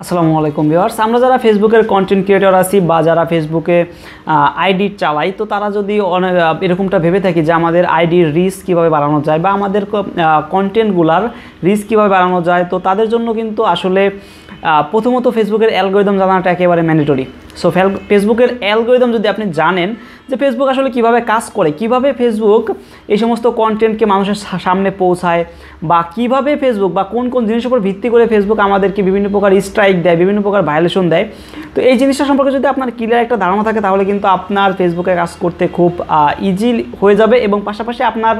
আসসালামু আলাইকুম ভিউয়ার্স, আমরা যারা ফেসবুকের কন্টেন্ট ক্রিয়েটর আছি বা যারা ফেসবুকে আইডি চালাই, তো তারা যদি এরকমটা ভেবে থাকি যে আমাদের আইডির রিচ কীভাবে বাড়ানো যায় বা আমাদের কন্টেন্টগুলার রিচ কীভাবে বাড়ানো যায়, তো তাদের জন্য কিন্তু আসলে প্রথমত ফেসবুকের অ্যালগরিদম জানাটা একেবারে ম্যান্ডেটরি। সো ফেসবুকের অ্যালগরিদম যদি আপনি জানেন যে ফেসবুক আসলে কিভাবে কাজ করে, কিভাবে ফেসবুক এই সমস্ত কন্টেন্টকে মানুষের সামনে পৌঁছায়, বা কিভাবে ফেসবুক বা কোন কোন জিনিসের উপর ভিত্তি করে ফেসবুক আমাদেরকে বিভিন্ন প্রকার স্ট্রাইক দেয়, বিভিন্ন প্রকার ভায়োলেশন দেয়, তো এই জিনিসটা সম্পর্কে যদি আপনার ক্লিয়ার একটা ধারণা থাকে তাহলে কিন্তু আপনার ফেসবুকে কাজ করতে খুব ইজি হয়ে যাবে। এবং পাশাপাশি আপনার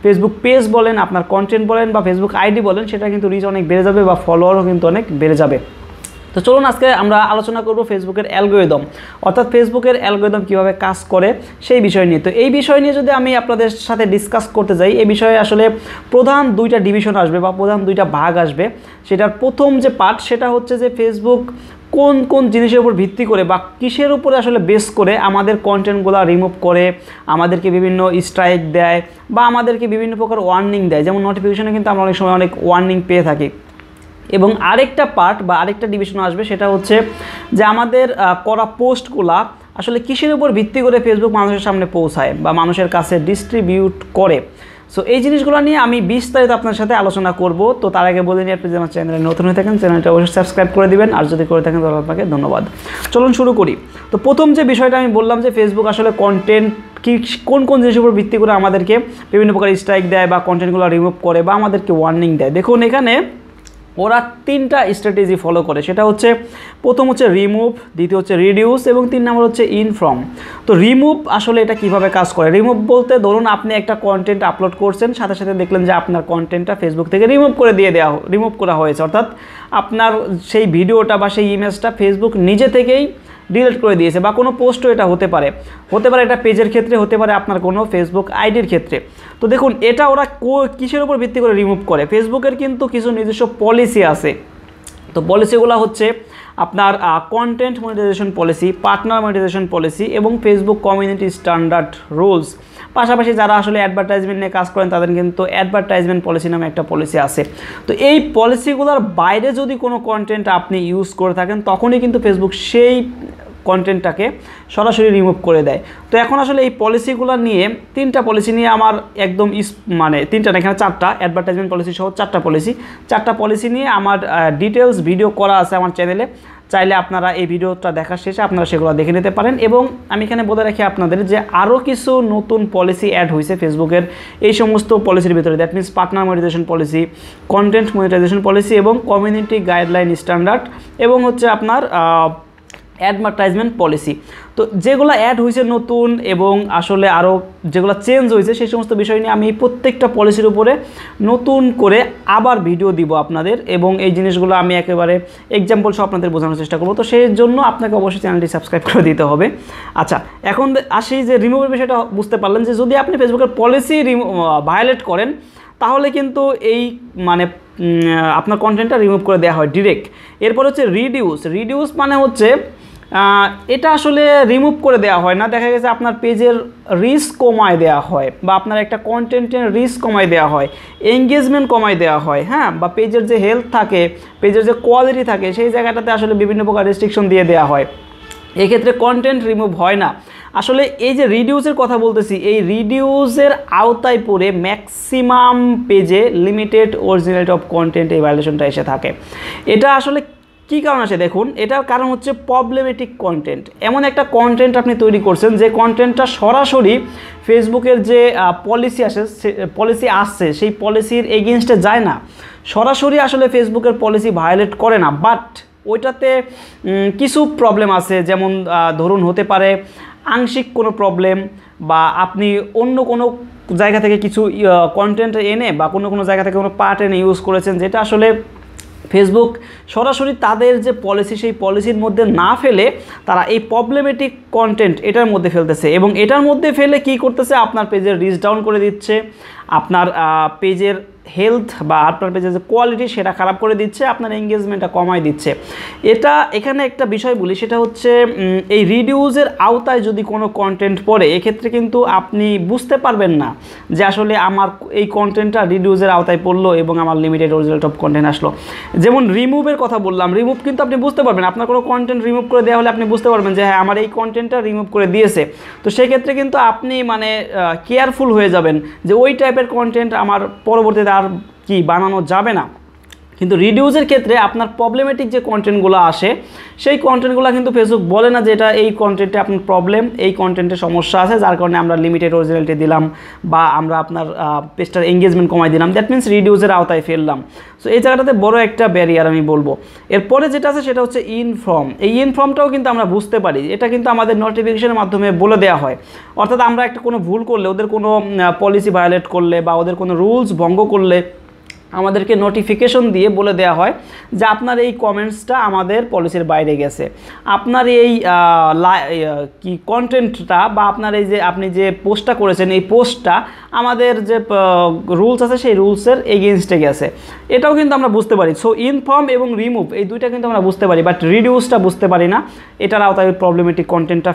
ফেসবুক পেজ বলেন, আপনার কন্টেন্ট বলেন বা ফেসবুক আইডি বলেন, সেটা কিন্তু রিচ অনেক বেড়ে যাবে বা ফলোয়ারও কিন্তু অনেক বেড়ে যাবে। তো চলুন আজকে আমরা আলোচনা করব ফেসবুকের অ্যালগরিদম, অর্থাৎ ফেসবুকের অ্যালগরিদম কীভাবে কাজ করে সেই বিষয় নিয়ে। তো এই বিষয় নিয়ে যদি আমি আপনাদের সাথে ডিসকাস করতে যাই, এই বিষয়ে আসলে প্রধান দুইটা ডিভিশন আসবে বা প্রধান দুইটা ভাগ আসবে। সেটার প্রথম যে পার্ট সেটা হচ্ছে যে ফেসবুক কোন কোন জিনিসের উপর ভিত্তি করে বা কিসের উপরে আসলে বেস করে আমাদের কন্টেন্টগুলো রিমুভ করে, আমাদেরকে বিভিন্ন স্ট্রাইক দেয় বা আমাদেরকে বিভিন্ন প্রকার ওয়ার্নিং দেয়। যেমন নোটিফিকেশনে কিন্তু আমরা অনেক সময় অনেক ওয়ার্নিং পেয়ে থাকি। এবং আরেকটা পার্ট বা আরেকটা ডিভিশন আসবে, সেটা হচ্ছে যে আমাদের করা পোস্টগুলা আসলে কিসের উপর ভিত্তি করে ফেসবুক মানুষের সামনে পৌঁছায় বা মানুষের কাছে ডিস্ট্রিবিউট করে। সো এই জিনিসগুলো নিয়ে আমি বিস্তারিত আপনার সাথে আলোচনা করব। তো তার আগে বলে নিই, আপনি যদি আমার চ্যানেলে নতুন হয়ে থাকেন চ্যানেলটা অবশ্যই সাবস্ক্রাইব করে দিবেন, আর যদি করে থাকেন তাহলে আপনাকে ধন্যবাদ। চলুন শুরু করি। তো প্রথম যে বিষয়টা আমি বললাম যে ফেসবুক আসলে কন্টেন্ট কোন কোন জিনিসের উপর ভিত্তি করে আমাদেরকে বিভিন্ন প্রকার স্ট্রাইক দেয় বা কন্টেন্টগুলো রিমুভ করে বা আমাদেরকে ওয়ার্নিং দেয়। দেখুন এখানে ওরা তিনটা স্ট্র্যাটেজি ফলো করে। সেটা হচ্ছে প্রথম হচ্ছে রিমুভ, দ্বিতীয় হচ্ছে রিডিউস এবং 3 নম্বর হচ্ছে ইনফ্রম। তো রিমুভ আসলে এটা কিভাবে কাজ করে? রিমুভ বলতে ধরুন আপনি একটা কন্টেন্ট আপলোড করছেন, সাথে সাথে দেখলেন যে আপনার কন্টেন্টটা ফেসবুক থেকে রিমুভ করা হয়েছে, অর্থাৎ আপনার সেই ভিডিওটা বা সেই ইমেজটা ফেসবুক নিজে থেকেই ডিলিট করে দিয়েছে। বা কোনো পোস্টও এটা হতে পারে এটা পেজের ক্ষেত্রে, হতে পারে আপনার কোনো ফেসবুক আইডির ক্ষেত্রে। তো দেখুন এটা ওরা কিসের উপর ভিত্তি করে রিমুভ করে। ফেসবুকের কিন্তু কিছু নিজস্ব পলিসি আছে। তো পলিসিগুলো হচ্ছে আপনার content monetization policy, partner monetization policy এবং ফেসবুক কমিউনিটি স্ট্যান্ডার্ড রুলস। পাশাপাশি যারা আসলে অ্যাডভার্টাইজমেন্ট নিয়ে কাজ করেন তাদের কিন্তু অ্যাডভার্টাইজমেন্ট পলিসি নামে একটা পলিসি আছে। তো এই পলিসিগুলোর বাইরে যদি কোনো কন্টেন্ট আপনি ইউজ করে থাকেন তখনই কিন্তু ফেসবুক সেই কন্টেন্টটাকে সরাসরি রিমুভ করে দেয়। তো এখন আসলে এই পলিসিগুলো নিয়ে, তিনটা পলিসি নিয়ে আমার একদম তিনটা না, এখানে 4টা অ্যাডভার্টাইজমেন্ট পলিসি সহ 4টা পলিসি নিয়ে আমার ডিটেলস ভিডিও করা আছে আমার চ্যানেলে। চাইলে আপনারা এই ভিডিওটা দেখার শেষে আপনারা সেগুলো দেখে নিতে পারেন। এবং আমি এখানে বলে রাখি আপনাদের যে আরও কিছু নতুন পলিসি অ্যাড হয়েছে ফেসবুকের এই সমস্ত পলিসির ভিতরে। That means partner monetization policy, content monetization policy এবং কমিউনিটি গাইডলাইন স্ট্যান্ডার্ড এবং হচ্ছে আপনার অ্যাডভার্টাইজমেন্ট পলিসি। তো যেগুলো অ্যাড হয়েছে নতুন এবং আসলে আরও যেগুলো চেঞ্জ হয়েছে সেই সমস্ত বিষয় নিয়ে আমি প্রত্যেকটা পলিসির উপরে নতুন করে আবার ভিডিও দিব আপনাদের, এবং এই জিনিসগুলো আমি একেবারে এক্সাম্পল সহ আপনাদের বোঝানোর চেষ্টা করব। তো সেই জন্য আপনাকে অবশ্যই চ্যানেলটি সাবস্ক্রাইব করে দিতে হবে। আচ্ছা, এখন আসি যে রিমুভের বিষয়টা বুঝতে পারলেন যে যদি আপনি ফেসবুকের পলিসি ভায়োলেট করেন তাহলে কিন্তু এই আপনার কন্টেন্টটা রিমুভ করে দেওয়া হয় ডিরেক্ট। এরপর হচ্ছে রিডিউস মানে হচ্ছে এটা আসলে রিমুভ করে দেওয়া হয় না, দেখা গেছে আপনার পেজের রিচ কমায় দেওয়া হয় বা আপনার একটা কন্টেন্টের রিচ কমায় দেওয়া হয়, এঙ্গেজমেন্ট কমায় দেওয়া হয়, হ্যাঁ, বা পেজের যে হেলথ থাকে, পেজের যে কোয়ালিটি থাকে সেই জায়গাটাতে আসলে বিভিন্ন প্রকার রেস্ট্রিকশন দিয়ে দেওয়া হয়। এক্ষেত্রে কন্টেন্ট রিমুভ হয় না। আসলে এই যে রিডিউসের কথা বলতেছি, এই রিডিউসের আওতায় পড়ে ম্যাক্সিমাম পেজে লিমিটেড অরিজিনালিটি অফ কন্টেন্ট এই ভায়োলেশনটা এসে থাকে। এটা আসলে কী কারণ আছে দেখুন, এটার কারণ হচ্ছে প্রবলেমেটিক কন্টেন্ট। এমন একটা কন্টেন্ট আপনি তৈরি করছেন যে কন্টেন্টটা সরাসরি ফেসবুকের যে পলিসি আসছে সেই পলিসির এগেনস্টে যায় না, সরাসরি আসলে ফেসবুকের পলিসি ভায়োলেট করে না, বাট ওইটাতে কিছু প্রবলেম আছে। যেমন ধরুন হতে পারে আংশিক কোনো প্রবলেম, বা আপনি অন্য কোনো জায়গা থেকে কিছু কন্টেন্ট এনে বা কোনো জায়গা থেকে কোনো পার্ট এনে ইউজ করেছেন, যেটা আসলে ফেসবুক সরাসরি তাদের যে পলিসি সেই পলিসির মধ্যে না ফেলে তারা এই প্রবলেমেটিক কন্টেন্ট এটার মধ্যে ফেলতেছে, এবং এটার মধ্যে ফেলে কি করতেছে, আপনার পেজের রিচ ডাউন করে দিচ্ছে, আপনার পেজের হেলথ বা আপনার পেজের যে কোয়ালিটি সেটা খারাপ করে দিচ্ছে, আপনার এঙ্গেজমেন্টটা কমায় দিচ্ছে। এটা এখানে একটা বিষয় বলি, সেটা হচ্ছে এই রিডিউসের আওতায় যদি কোনো কন্টেন্ট পড়ে, এক্ষেত্রে কিন্তু আপনি বুঝতে পারবেন না যে আসলে আমার এই কন্টেন্টটা রিডিউসের আওতায় পড়লো এবং আমার লিমিটেড অরিজিনাল টপ কন্টেন্ট আসলো। যেমন রিমুভের কথা বললাম, রিমুভ কিন্তু আপনি বুঝতে পারবেন, আপনার কোনো কন্টেন্ট রিমুভ করে দেওয়া হলে আপনি বুঝতে পারবেন যে হ্যাঁ আমার এই কন্টেন্টটা রিমুভ করে দিয়েছে। তো সেক্ষেত্রে কিন্তু আপনি মানে কেয়ারফুল হয়ে যাবেন যে ওই টাইপের কন্টেন্ট আমার পরবর্তীতে আর কি বানানো যাবে না। কিন্তু রিডিউসের ক্ষেত্রে আপনার প্রবলেমেটিক যে কন্টেন্টগুলো আসে সেই কন্টেন্টগুলো কিন্তু ফেসবুক বলে না যে এটা এই কন্টেন্টে আপনার প্রবলেম, এই কন্টেন্টে সমস্যা আছে যার কারণে আমরা লিমিটেড অরিজিনালিটি দিলাম বা আমরা আপনার পেজটার এঙ্গেজমেন্ট কমাই দিলাম, দ্যাট মিনস রিডিউসের আওতায় ফেললাম। সো এই জায়গাটাতে বড় একটা ব্যারিয়ার আমি বলবো। এরপরে যেটা আছে সেটা হচ্ছে ইনফর্ম। এই ইনফর্মটাও কিন্তু আমরা বুঝতে পারি, এটা কিন্তু আমাদের নোটিফিকেশনের মাধ্যমে বলে দেওয়া হয়। অর্থাৎ আমরা একটা কোনো ভুল করলে, ওদের কোনো পলিসি ভায়োলেট করলে বা ওদের কোনো রুলস ভঙ্গ করলে আমাদেরকে নোটিফিকেশন দিয়ে বলে দেওয়া হয় যে আপনার এই কমেন্টসটা আমাদের পলিসির বাইরে গেছে, আপনার এই কি কন্টেন্টটা বা আপনার এই যে আপনি যে পোস্টটা করেছেন এই পোস্টটা আমাদের যে রুলস আছে সেই রুলসের এগেনস্টে গেছে। এটাও কিন্তু আমরা বুঝতে পারি। সো ইনফর্ম এবং রিমুভ এই দুইটা কিন্তু আমরা বুঝতে পারি, বাট রিডিউসটা বুঝতে পারি না। এটার আওতায় প্রবলেমেটিক কন্টেন্টটা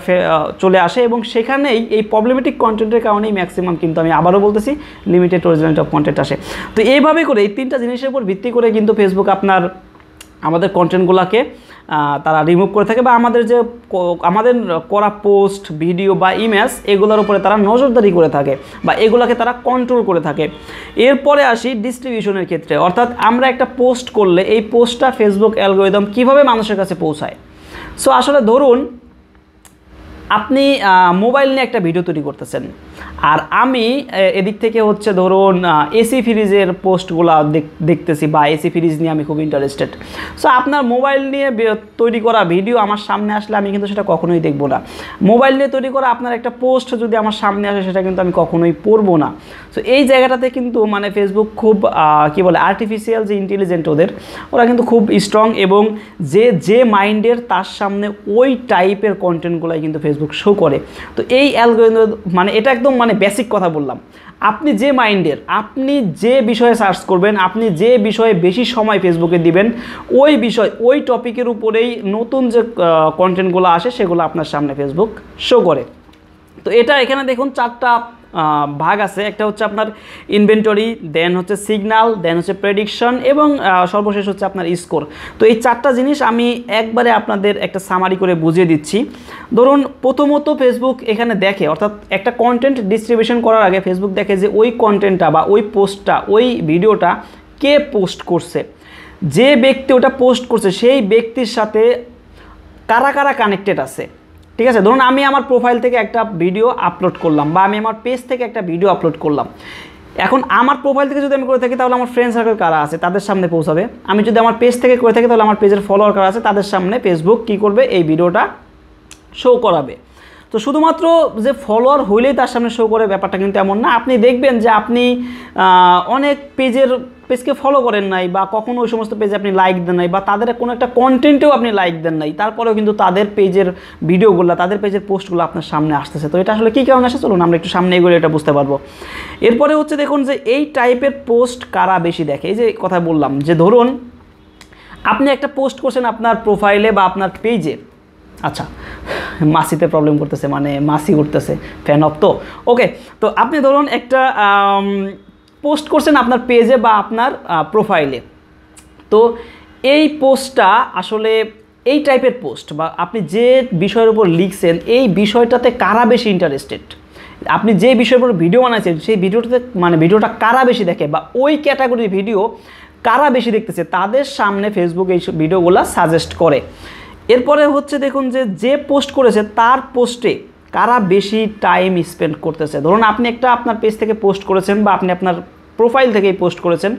চলে আসে এবং সেখানেই এই প্রবলেমেটিক কন্টেন্টের কারণেই ম্যাক্সিমাম কিন্তু আমি আবারও বলতেছি লিমিটেড অরিজিনাল টপ কন্টেন্ট আসে। তো এইভাবে করে এই তিনটা জিনিসের উপর ভিত্তি করে কিন্তু ফেসবুক আপনার আমাদের কন্টেন্টগুলোকে তারা রিমুভ করে থাকে বা আমাদের যে আমাদের করা পোস্ট, ভিডিও বা ইমেজ এগুলোর উপরে তারা নজরদারি করে থাকে বা এগুলোকে তারা কন্ট্রোল করে থাকে। এরপরে আসি ডিস্ট্রিবিউশনের ক্ষেত্রে, অর্থাৎ আমরা একটা পোস্ট করলে এই পোস্টটা ফেসবুক অ্যালগরিদম কীভাবে মানুষের কাছে পৌঁছায়। সো আসলে ধরুন আপনি মোবাইল নিয়ে একটা ভিডিও তৈরি করতেছেন আর আমি এদিক থেকে হচ্ছে ধরুন এসি ফ্রিজের পোস্টগুলো দেখতেছি বা এসি ফ্রিজ নিয়ে আমি খুব ইন্টারেস্টেড। সো আপনার মোবাইল নিয়ে তৈরি করা ভিডিও আমার সামনে আসলে আমি কিন্তু সেটা কখনোই দেখবো না। মোবাইল নিয়ে তৈরি করা আপনার একটা পোস্ট যদি আমার সামনে আসে সেটা কিন্তু আমি কখনোই পড়বো না। সো এই জায়গাটাতে কিন্তু মানে ফেসবুক খুব কি বলে আর্টিফিশিয়াল যে ইন্টেলিজেন্ট ওরা কিন্তু খুব স্ট্রং এবং যে মাইন্ডের তার সামনে ওই টাইপের কন্টেন্টগুলাই কিন্তু ফেসবুক শো করে। তো এই অ্যালগরিদম মানে এটা একদম মানে বেসিক কথা বললাম, আপনি যে মাইন্ডের, আপনি যে বিষয়ে সার্চ করবেন, আপনি যে বিষয়ে বেশি সময় ফেসবুকে দিবেন, ওই বিষয় ওই টপিকের উপরেই নতুন যে কন্টেন্টগুলো আসে সেগুলো আপনার সামনে ফেসবুক শো করে। তো এটা এখানে দেখুন চারটা ভাগ আছে, একটা হচ্ছে আপনার ইনভেন্টরি, দেন হচ্ছে সিগন্যাল, দেন হচ্ছে প্রেডিকশন এবং সর্বশেষ হচ্ছে আপনার স্কোর। তো এই চারটা জিনিস আমি একবারে আপনাদের একটা সামারি করে বুঝিয়ে দিচ্ছি। ধরুন প্রথমত ফেসবুক এখানে দেখে, অর্থাৎ একটা কন্টেন্ট ডিস্ট্রিবিউশন করার আগে ফেসবুক দেখে যে ওই কন্টেন্টটা বা ওই পোস্টটা, ওই ভিডিওটা কে পোস্ট করছে, যে ব্যক্তি ওটা পোস্ট করছে সেই ব্যক্তির সাথে কারা কারা কানেক্টেড আছে। ঠিক আছে, ধরুন আমি আমার প্রোফাইল থেকে একটা ভিডিও আপলোড করলাম বা আমি আমার পেজ থেকে একটা ভিডিও আপলোড করলাম। এখন আমার প্রোফাইল থেকে যদি আমি করে থাকি তাহলে আমার ফ্রেন্ড সার্কেল কারা আছে তাদের সামনে পৌঁছাবে। আমি যদি আমার পেজ থেকে করে থাকি তাহলে আমার পেজের ফলোয়ার কারা আছে তাদের সামনে ফেসবুক কী করবে, এই ভিডিওটা শো করাবে। তো শুধুমাত্র যে ফলোয়ার হইলেই তার সামনে শো করে ব্যাপারটা কিন্তু এমন না। আপনি দেখবেন যে আপনি অনেক পেজকে ফলো করেন নাই বা কখনো ওই সমস্ত পেজে আপনি লাইক দেন নাই বা তাদের কোনো একটা কন্টেন্টেও আপনি লাইক দেন নাই, তারপরেও কিন্তু তাদের পেজের ভিডিওগুলো, তাদের পেজের পোস্টগুলো আপনার সামনে আসতেছে। তো এটা আসলে কী কারণে আসে চলুন আমরা একটু সামনে এগুলো এটা বুঝতে পারবো। এরপরে হচ্ছে দেখুন যে এই টাইপের পোস্ট কারা বেশি দেখে। এই যে কথা বললাম যে ধরুন আপনি একটা পোস্ট করছেন আপনার প্রোফাইলে বা আপনার পেজে, আচ্ছা মাসিতে প্রবলেম করতেছে, মানে মাসি উঠতেছে ফ্যান অফ। তো ওকে, তো আপনি ধরুন একটা পোস্ট করছেন আপনার পেজে বা আপনার প্রোফাইলে। তো এই পোস্টটা আসলে এই টাইপের পোস্ট বা আপনি যে বিষয়ের উপর লিখছেন এই বিষয়টাতে কারা বেশি ইন্টারেস্টেড, আপনি যে বিষয়ের উপর ভিডিও বানাইছেন সেই ভিডিওটাতে মানে ভিডিওটা কারা বেশি দেখে বা ওই ক্যাটাগরির ভিডিও কারা বেশি দেখতেছে তাদের সামনে ফেসবুক এই ভিডিওগুলো সাজেস্ট করে। এরপরে হচ্ছে দেখুন যে পোস্ট করেছে তার পোস্টে কারা বেশি টাইম স্পেন্ড করতেছে। ধরুন আপনি একটা আপনার পেজ থেকে পোস্ট করেছেন বা আপনি আপনার প্রোফাইল থেকেই পোস্ট করেছেন,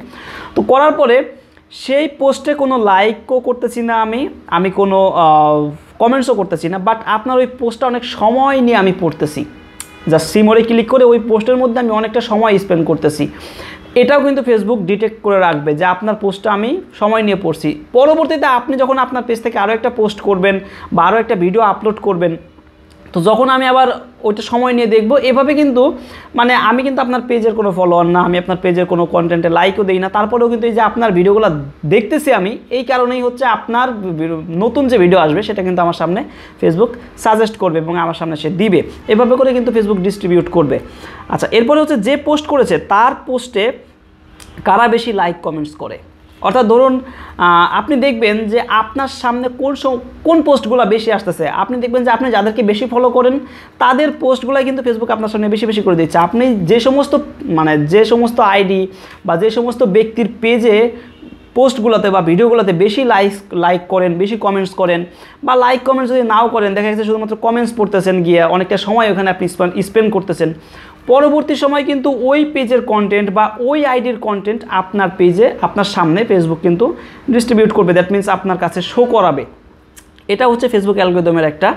তো করার পরে সেই পোস্টে কোনো লাইকও করতেছি না, আমি কোনো কমেন্টসও করতেছি না, বাট আপনার ওই পোস্টটা অনেক সময় নিয়ে আমি পড়তেছি, জাস্ট সিমোরে ক্লিক করে ওই পোস্টের মধ্যে আমি অনেকটা সময় স্পেন্ড করতেছি। এটাও কিন্তু ফেসবুক ডিটেক্ট করে রাখবে যে আপনার পোস্টটা আমি সময় নিয়ে পড়ছি। পরবর্তীতে আপনি যখন আপনার পেজ থেকে আরও একটা পোস্ট করবেন বা আরও একটা ভিডিও আপলোড করবেন তো যখন আমি আবার ওইটা সময় নিয়ে দেখব, এভাবে কিন্তু মানে আমি কিন্তু আপনার পেজের কোনো ফলোয়ার না, আমি আপনার পেজের কোনো কন্টেন্টে লাইকও দিই না, তারপরেও কিন্তু এই যে আপনার ভিডিওগুলো দেখতেছি আমি, এই কারণেই হচ্ছে আপনার নতুন যে ভিডিও আসবে সেটা কিন্তু আমার সামনে ফেসবুক সাজেস্ট করবে এবং আমার সামনে সে দিবে। এভাবে করে কিন্তু ফেসবুক ডিস্ট্রিবিউট করবে। আচ্ছা, এরপরে হচ্ছে যে পোস্ট করেছে তার পোস্টে কারা বেশি লাইক কমেন্টস করে। অর্থাৎ ধরুন আপনি দেখবেন যে আপনার সামনে কোন পোস্টগুলো বেশি আসতেছে, আপনি দেখবেন যে আপনি যাদেরকে বেশি ফলো করেন তাদের পোস্টগুলো কিন্তু ফেসবুক আপনার সামনে বেশি বেশি করে দিচ্ছে। আপনি যে সমস্ত আইডি বা যে সমস্ত ব্যক্তির পেজে পোস্টগুলোতে বা ভিডিওগুলোতে বেশি লাইক করেন, বেশি কমেন্টস করেন, বা লাইক কমেন্টস যদি নাও করেন, দেখা যাচ্ছে শুধুমাত্র কমেন্টস পড়তেছেন, গিয়ে অনেকটা সময় ওখানে আপনি স্পেন্ড করতেছেন, পরবর্তী সময় কিন্তু ওই পেজের কন্টেন্ট বা ওই আইডির কন্টেন্ট আপনার পেজে আপনার সামনে ফেসবুক কিন্তু ডিস্ট্রিবিউট করবে, দ্যাট মিনস আপনার কাছে শো করাবে। এটা হচ্ছে ফেসবুক অ্যালগরিদমের একটা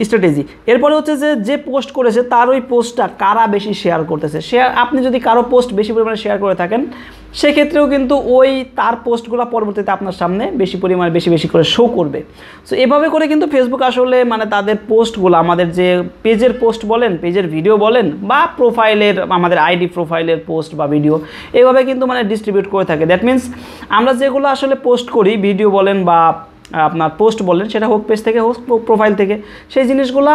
স্ট্র্যাটেজি। এরপরে হচ্ছে যে পোস্ট করেছে তার ওই পোস্টটা কারা বেশি শেয়ার করতেছে। আপনি যদি কারো পোস্ট বেশি পরিমাণে শেয়ার করে থাকেন, সেক্ষেত্রেও কিন্তু ওই তার পোস্টগুলো পরবর্তীতে আপনার সামনে বেশি পরিমাণে বেশি করে শো করবে। সো এভাবে করে কিন্তু ফেসবুক আসলে মানে তাদের পোস্টগুলো, আমাদের যে পেজের পোস্ট বলেন, পেজের ভিডিও বলেন, বা প্রোফাইলের আমাদের আইডি প্রোফাইলের পোস্ট বা ভিডিও, এইভাবে কিন্তু মানে ডিস্ট্রিবিউট করে থাকে। দ্যাট মিনস আমরা যেগুলো আসলে পোস্ট করি, ভিডিও বলেন বা আপনার পোস্ট বলেন, সেটা হোক পেজ থেকে হোক প্রোফাইল থেকে, সেই জিনিসগুলা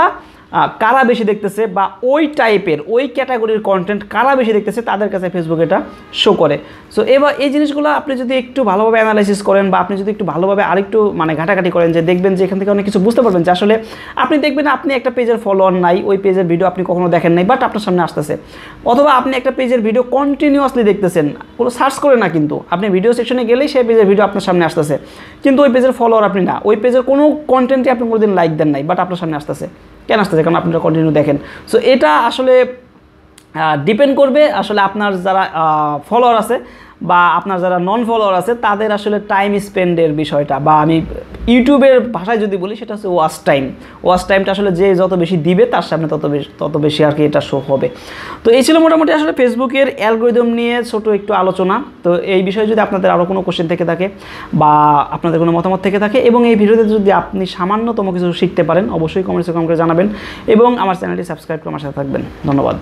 কারা বেশি দেখতেছে বা ওই টাইপের ওই ক্যাটাগরির কন্টেন্ট কারা বেশি দেখতেছে তাদের কাছে ফেসবুক এটা শো করে। সো এবার এই জিনিসগুলো আপনি যদি একটু ভালোভাবে অ্যানালাইসিস করেন বা আপনি যদি একটু ভালোভাবে আরেকটু মানে ঘাটাঘাটি করেন, যে দেখবেন যে এখান থেকে অনেক কিছু বুঝতে পারবেন যে আসলে আপনি দেখবেন আপনি একটা পেজের ফলোয়ার নাই, ওই পেজের ভিডিও আপনি কখনো দেখেন নাই, বাট আপনার সামনে আসতেছে। অথবা আপনি একটা পেজের ভিডিও কন্টিনিউয়াসলি দেখতেছেন, কোনো সার্চ করে না, কিন্তু আপনি ভিডিও সেকশনে গেলেই সেই পেজের ভিডিও আপনার সামনে আসতেছে, কিন্তু ওই পেজের ফলোয়ার আপনি না, ওই পেজের কোনো কন্টেন্টে আপনি কোনোদিন লাইক দেন নাই, বাট আপনার সামনে আসতেছে। কেন আসতেছে? কারণ আপনারা কন্টিনিউ দেখেন। সো এটা আসলে ডিপেন্ড করবে আসলে আপনার যারা ফলোয়ার আছে বা আপনার যারা নন ফলোয়ার আছে তাদের আসলে টাইম স্পেন্ডের বিষয়টা, বা আমি ইউটিউবের ভাষায় যদি বলি সেটা হচ্ছে ওয়াচ টাইমটা আসলে যে যত বেশি দিবে তার সামনে তত বেশি আর কি এটা শো হবে। তো এই ছিল মোটামুটি আসলে ফেসবুকের অ্যালগরিদম নিয়ে ছোট একটু আলোচনা। তো এই বিষয়ে যদি আপনাদের আরও কোনো কোশ্চেন থেকে থাকে বা আপনাদের কোনো মতামত থেকে থাকে এবং এই ভিডিওতে যদি আপনি সামান্যতম কিছু শিখতে পারেন, অবশ্যই কমেন্টসে কমেন্ট করে জানাবেন এবং আমার চ্যানেলটি সাবস্ক্রাইব করে আমার সাথে থাকবেন। ধন্যবাদ।